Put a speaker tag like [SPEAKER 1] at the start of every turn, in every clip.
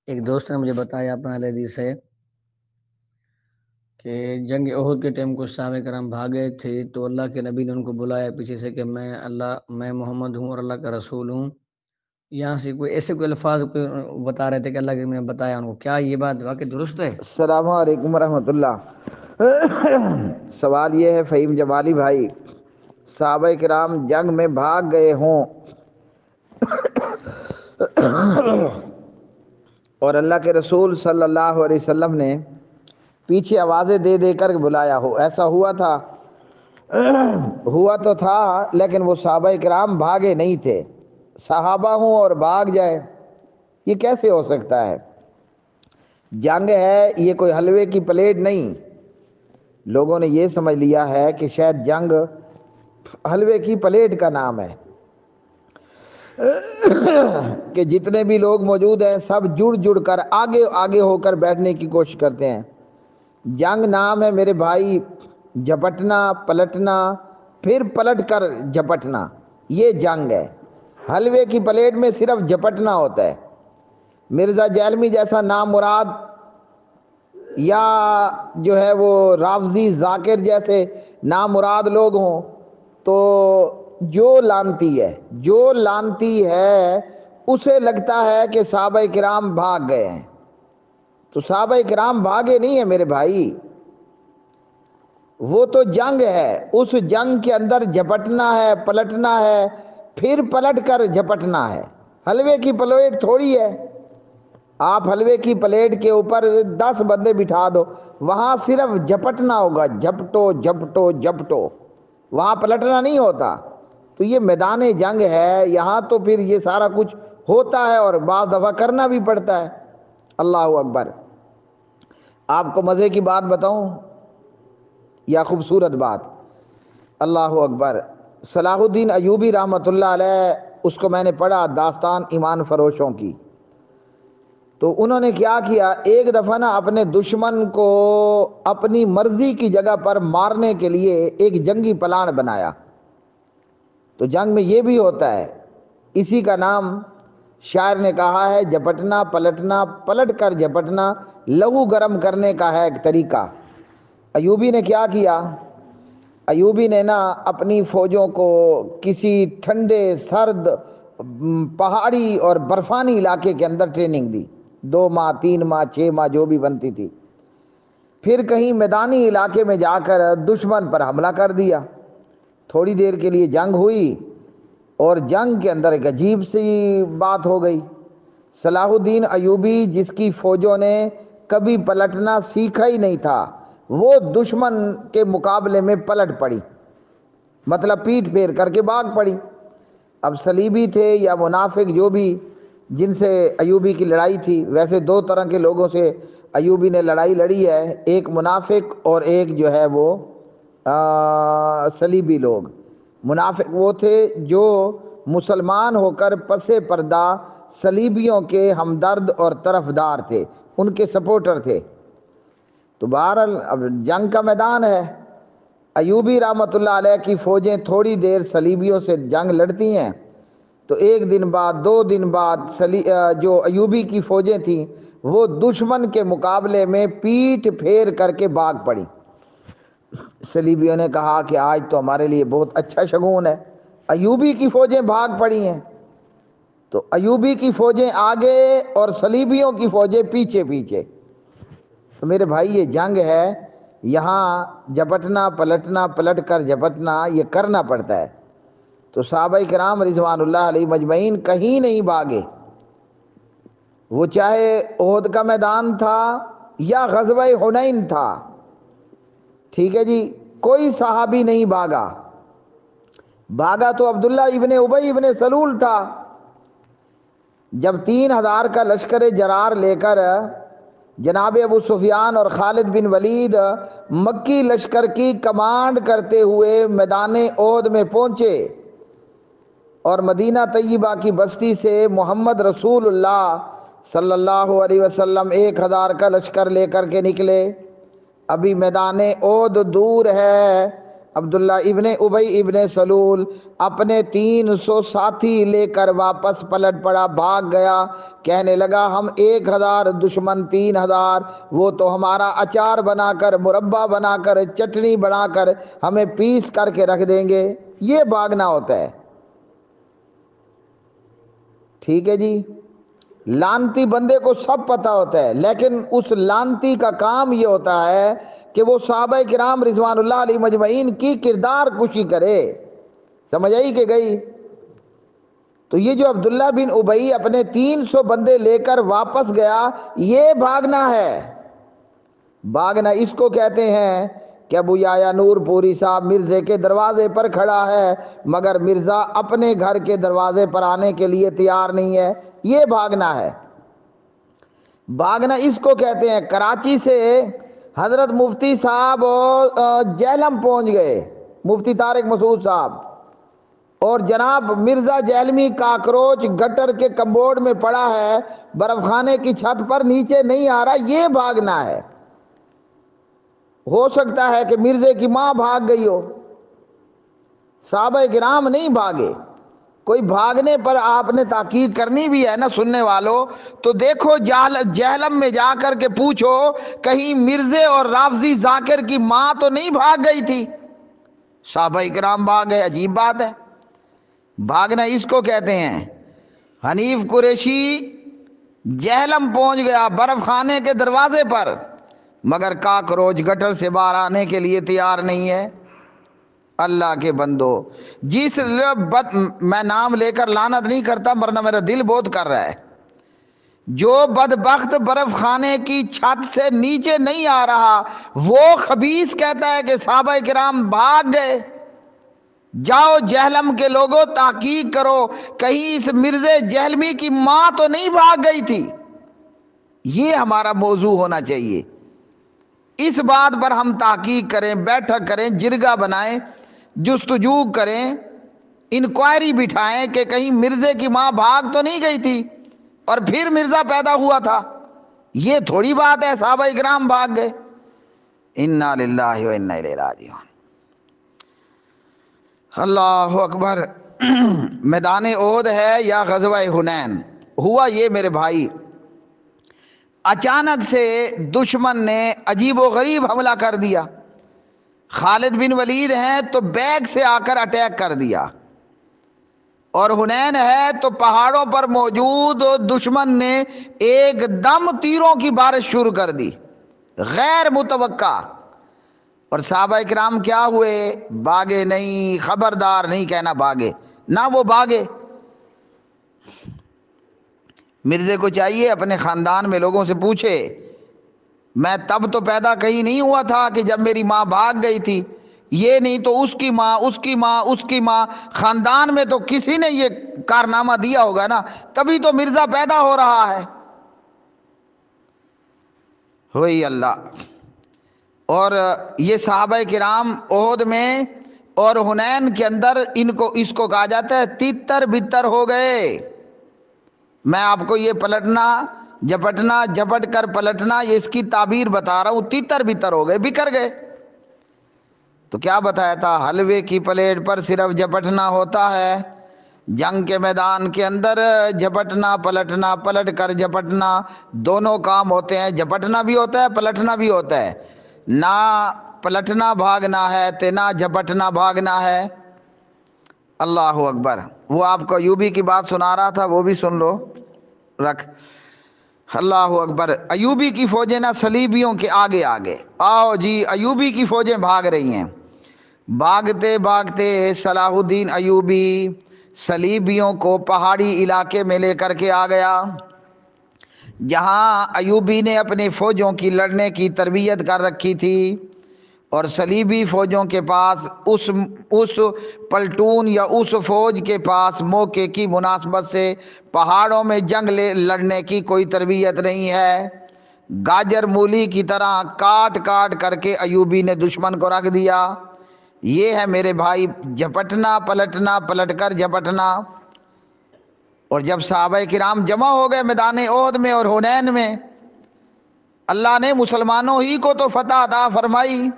[SPEAKER 1] ایک دوست نے مجھے بتایا اپنا حدیث سے کہ جنگ احد کے ٹائم کچھ صحابہ کرام بھاگے تھے تو اللہ کے نبی نے ان کو بلایا پیچھے سے کہ میں محمد ہوں اور اللہ کا رسول ہوں. یہاں سے کوئی ایسے کوئی الفاظ بتا رہے تھے کہ اللہ کے نے بتایا ان کو. کیا یہ بات واقعی درست ہے؟
[SPEAKER 2] السلام علیکم ورحمۃ اللہ. سوال یہ ہے فہیم جمالی بھائی، صحابہ کرام جنگ میں بھاگ گئے ہوں اور اللہ کے رسول صلی اللہ علیہ وسلم نے پیچھے آوازیں دے دے کر بلایا ہو، ایسا ہوا تھا؟ ہوا تو تھا، لیکن وہ صحابہ کرام بھاگے نہیں تھے. صحابہ ہوں اور بھاگ جائے، یہ کیسے ہو سکتا ہے؟ جنگ ہے، یہ کوئی حلوے کی پلیٹ نہیں. لوگوں نے یہ سمجھ لیا ہے کہ شاید جنگ حلوے کی پلیٹ کا نام ہے کہ جتنے بھی لوگ موجود ہیں سب جڑ جڑ کر آگے آگے ہو کر بیٹھنے کی کوشش کرتے ہیں. جنگ نام ہے میرے بھائی، جھپٹنا، پلٹنا، پھر پلٹ کر جھپٹنا، یہ جنگ ہے. حلوے کی پلیٹ میں صرف جھپٹنا ہوتا ہے. مرزا جیلمی جیسا نامراد یا جو ہے وہ رافضی ذاکر جیسے نامراد لوگ ہوں تو جو لانتی ہے اسے لگتا ہے کہ صحابہ کرام بھاگ گئے ہیں. تو صحابہ کرام بھاگے نہیں ہیں میرے بھائی، وہ تو جنگ ہے. اس جنگ کے اندر جھپٹنا ہے، پلٹنا ہے، پھر پلٹ کر جھپٹنا ہے. حلوے کی پلیٹ تھوڑی ہے. آپ حلوے کی پلیٹ کے اوپر 10 بندے بٹھا دو، وہاں صرف جھپٹنا ہوگا، جھپٹو جھپٹو جھپٹو، وہاں پلٹنا نہیں ہوتا. تو یہ میدان جنگ ہے، یہاں تو پھر یہ سارا کچھ ہوتا ہے اور بعض دفعہ کرنا بھی پڑتا ہے. اللہ اکبر. آپ کو مزے کی بات بتاؤں یا خوبصورت بات؟ اللہ اکبر. صلاح الدین ایوبی رحمۃ اللہ علیہ، اس کو میں نے پڑھا، داستان ایمان فروشوں کی. تو انہوں نے کیا کیا، ایک دفعہ نا اپنے دشمن کو اپنی مرضی کی جگہ پر مارنے کے لیے ایک جنگی پلان بنایا. تو جنگ میں یہ بھی ہوتا ہے، اسی کا نام شاعر نے کہا ہے جھپٹنا پلٹنا، پلٹ کر جھپٹنا لہو گرم کرنے کا ہے ایک طریقہ. ایوبی نے کیا کیا؟ ایوبی نے نا اپنی فوجوں کو کسی ٹھنڈے سرد پہاڑی اور برفانی علاقے کے اندر ٹریننگ دی، 2 ماہ 3 ماہ 6 ماہ جو بھی بنتی تھی. پھر کہیں میدانی علاقے میں جا کر دشمن پر حملہ کر دیا. تھوڑی دیر کے لیے جنگ ہوئی اور جنگ کے اندر ایک عجیب سی بات ہو گئی. صلاح الدین ایوبی جس کی فوجوں نے کبھی پلٹنا سیکھا ہی نہیں تھا، وہ دشمن کے مقابلے میں پلٹ پڑی، مطلب پیٹ پھیر کر کے بھاگ پڑی. اب صلیبی تھے یا منافق جو بھی جن سے ایوبی کی لڑائی تھی، ویسے 2 طرح کے لوگوں سے ایوبی نے لڑائی لڑی ہے، ایک منافق اور ایک جو ہے وہ صلیبی لوگ. منافق وہ تھے جو مسلمان ہو کر پس پردہ صلیبیوں کے ہمدرد اور طرفدار تھے، ان کے سپورٹر تھے. تو بہرحال اب جنگ کا میدان ہے. ایوبی رحمۃ اللہ علیہ کی فوجیں تھوڑی دیر صلیبیوں سے جنگ لڑتی ہیں تو 1 دن بعد 2 دن بعد جو ایوبی کی فوجیں تھیں وہ دشمن کے مقابلے میں پیٹ پھیر کر کے بھاگ پڑی. صلیبیوں نے کہا کہ آج تو ہمارے لیے بہت اچھا شگون ہے، ایوبی کی فوجیں بھاگ پڑی ہیں. تو ایوبی کی فوجیں آگے اور صلیبیوں کی فوجیں پیچھے پیچھے. تو میرے بھائی یہ جنگ ہے، یہاں جھپٹنا پلٹنا، پلٹ کر جھپٹنا یہ کرنا پڑتا ہے. تو صحابہ کرام رضوان اللہ علیہ مجمعین کہیں نہیں بھاگے، وہ چاہے احد کا میدان تھا یا غزوہ حنین تھا، ٹھیک ہے جی، کوئی صحابی نہیں بھاگا. بھاگا تو عبداللہ ابن ابی ابن سلول تھا. جب 3000 کا لشکر جرار لے کر جناب ابو سفیان اور خالد بن ولید مکی لشکر کی کمانڈ کرتے ہوئے میدان احد میں پہنچے اور مدینہ طیبہ کی بستی سے محمد رسول اللہ صلی اللہ علیہ وسلم 1000 کا لشکر لے کر کے نکلے. ابھی میدان احد دور ہے، عبداللہ ابن ابی ابن سلول اپنے 300 ساتھی لے کر واپس پلٹ پڑا، بھاگ گیا، کہنے لگا ہم 1000 دشمن 3000، وہ تو ہمارا اچار بنا کر، مربع بنا کر، چٹنی بنا کر ہمیں پیس کر کے رکھ دیں گے۔ یہ بھاگنا ہوتا ہے، ٹھیک ہے جی۔ لانتی بندے کو سب پتہ ہوتا ہے، لیکن اس لانتی کا کام یہ ہوتا ہے کہ وہ صحابہ کرام رضوان اللہ علیہ مجمعین کی کردار کشی کرے۔ سمجھ آئی کہ گئی؟ تو یہ جو عبداللہ بن ابی اپنے 300 بندے لے کر واپس گیا، یہ بھاگنا ہے۔ بھاگنا اس کو کہتے ہیں کہ ابو یحییٰ نور پوری صاحب مرزے کے دروازے پر کھڑا ہے مگر مرزا اپنے گھر کے دروازے پر آنے کے لیے تیار نہیں ہے، یہ بھاگنا ہے۔ بھاگنا اس کو کہتے ہیں۔ کراچی سے حضرت مفتی صاحب جہلم پہنچ گئے، مفتی طارق مسعود صاحب، اور جناب مرزا جہلمی کاکروچ گٹر کے کمبوڈ میں پڑا ہے، برف خانے کی چھت پر نیچے نہیں آ رہا، یہ بھاگنا ہے۔ ہو سکتا ہے کہ مرزے کی ماں بھاگ گئی ہو، صحابہ کرام نہیں بھاگے۔ کوئی بھاگنے پر آپ نے تحقیق کرنی بھی ہے نا سننے والوں، تو دیکھو جہلم میں جا کر کے پوچھو کہیں مرزے اور رافضی ذاکر کی ماں تو نہیں بھاگ گئی تھی؟ صحابہ کرام بھاگ گئے، عجیب بات ہے۔ بھاگنا اس کو کہتے ہیں۔ حنیف قریشی جہلم پہنچ گیا برف خانے کے دروازے پر، مگر کاکروچ گٹر سے باہر آنے کے لیے تیار نہیں ہے۔ اللہ کے بندو، میں نام لے کر لعنت نہیں کرتا ورنہ میرا دل بہت کر رہا ہے، جو بدبخت برف خانے کی چھت سے نیچے نہیں آ رہا، وہ خبیث کہتا ہے کہ صحابہ کرام بھاگ گئے۔ جاؤ جہلم کے لوگوں تحقیق کرو کہیں اس مرزے جہلمی کی ماں تو نہیں بھاگ گئی تھی۔ یہ ہمارا موضوع ہونا چاہیے، اس بات پر ہم تحقیق کریں، بیٹھک کریں، جرگہ بنائیں، جستجو کریں، انکوائری بٹھائیں کہ کہیں مرزے کی ماں بھاگ تو نہیں گئی تھی اور پھر مرزا پیدا ہوا تھا۔ یہ تھوڑی بات ہے صحابہ کرام بھاگ گئے۔ انا للہ و انا الیہ راجعون۔ اللہ اکبر۔ میدان احد ہے یا غزوہ حنین؟ ہوا یہ میرے بھائی، اچانک سے دشمن نے عجیب و غریب حملہ کر دیا۔ خالد بن ولید ہیں تو بیک سے آ کر اٹیک کر دیا، اور حنین ہے تو پہاڑوں پر موجود دشمن نے ایک دم تیروں کی بارش شروع کر دی، غیر متوقع۔ اور صحابہ کرام کیا ہوئے؟ بھاگے نہیں، خبردار نہیں کہنا بھاگے، نہ وہ بھاگے۔ مرزے کو چاہیے اپنے خاندان میں لوگوں سے پوچھے، میں تب تو پیدا کہیں نہیں ہوا تھا کہ جب میری ماں بھاگ گئی تھی، یہ نہیں تو اس کی ماں، اس کی ماں، اس کی ماں، خاندان میں تو کسی نے یہ کارنامہ دیا ہوگا نا، تبھی تو مرزا پیدا ہو رہا ہے۔ ہوئی اللہ۔ اور یہ صحابہ کرام احد میں اور حنین کے اندر اس کو کہا جاتا ہے تیتر بتر ہو گئے۔ میں آپ کو یہ پلٹنا جھپٹنا، جھپٹ کر پلٹنا، یہ اس کی تعبیر بتا رہا ہوں۔ تیتر بتر ہو گئے، بکھر گئے۔ تو کیا بتایا تھا؟ حلوے کی پلیٹ پر صرف جھپٹنا ہوتا ہے، جنگ کے میدان کے اندر جھپٹنا پلٹنا، پلٹ کر جھپٹنا، دونوں کام ہوتے ہیں۔ جھپٹنا بھی ہوتا ہے، پلٹنا بھی ہوتا ہے، نہ پلٹنا بھاگنا ہے تے نہ جھپٹنا بھاگنا ہے۔ اللہ اکبر۔ وہ آپ کو ایوبی کی بات سنا رہا تھا، وہ بھی سن لو، رکھ۔ اللہ اکبر۔ ایوبی کی فوجیں نہ صلیبیوں کے آگے آگے، آؤ جی ایوبی کی فوجیں بھاگ رہی ہیں۔ بھاگتے بھاگتے صلاح الدین ایوبی صلیبیوں کو پہاڑی علاقے میں لے کر کے آ گیا، جہاں ایوبی نے اپنی فوجوں کی لڑنے کی تربیت کر رکھی تھی، اور صلیبی فوجوں کے پاس اس پلٹون یا اس فوج کے پاس موقع کی مناسبت سے پہاڑوں میں جنگ لڑنے کی کوئی تربیت نہیں ہے۔ گاجر مولی کی طرح کاٹ کاٹ کر کے ایوبی نے دشمن کو رکھ دیا۔ یہ ہے میرے بھائی جھپٹنا پلٹنا، پلٹ کر جھپٹنا۔ اور جب صحابہ کرام جمع ہو گئے میدان احد میں اور حنین میں، اللہ نے مسلمانوں ہی کو تو فتح عطا فرمائی،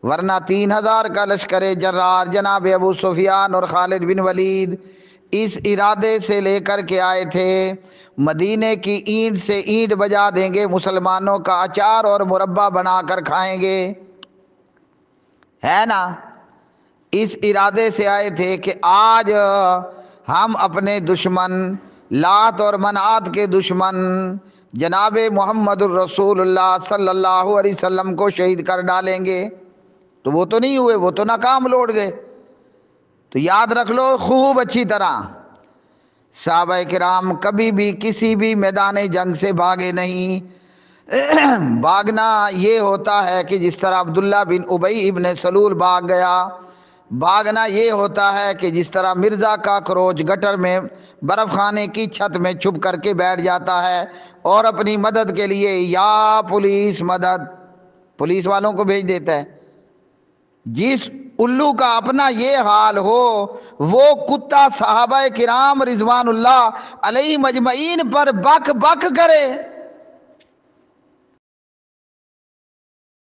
[SPEAKER 2] ورنہ 3000 کا لشکر جرار جناب ابو سفیان اور خالد بن ولید اس ارادے سے لے کر کے آئے تھے مدینے کی اینٹ سے اینٹ بجا دیں گے، مسلمانوں کا اچار اور مربع بنا کر کھائیں گے، ہے نا؟ اس ارادے سے آئے تھے کہ آج ہم اپنے دشمن لات اور منات کے دشمن جناب محمد الرسول اللہ صلی اللہ علیہ وسلم کو شہید کر ڈالیں گے۔ تو وہ تو نہیں ہوئے، وہ تو ناکام لوٹ گئے۔ تو یاد رکھ لو خوب اچھی طرح، صحابہ کرام کبھی بھی کسی بھی میدان جنگ سے بھاگے نہیں۔ بھاگنا یہ ہوتا ہے کہ جس طرح عبداللہ بن ابی ابن سلول بھاگ گیا، بھاگنا یہ ہوتا ہے کہ جس طرح مرزا کا کروچ گٹر میں برف خانے کی چھت میں چھپ کر کے بیٹھ جاتا ہے اور اپنی مدد کے لیے یا پولیس مدد، پولیس والوں کو بھیج دیتا ہے۔ جس الو کا اپنا یہ حال ہو وہ کتا صحابہ کرام رضوان اللہ علیہ مجمعین پر بک بک کرے۔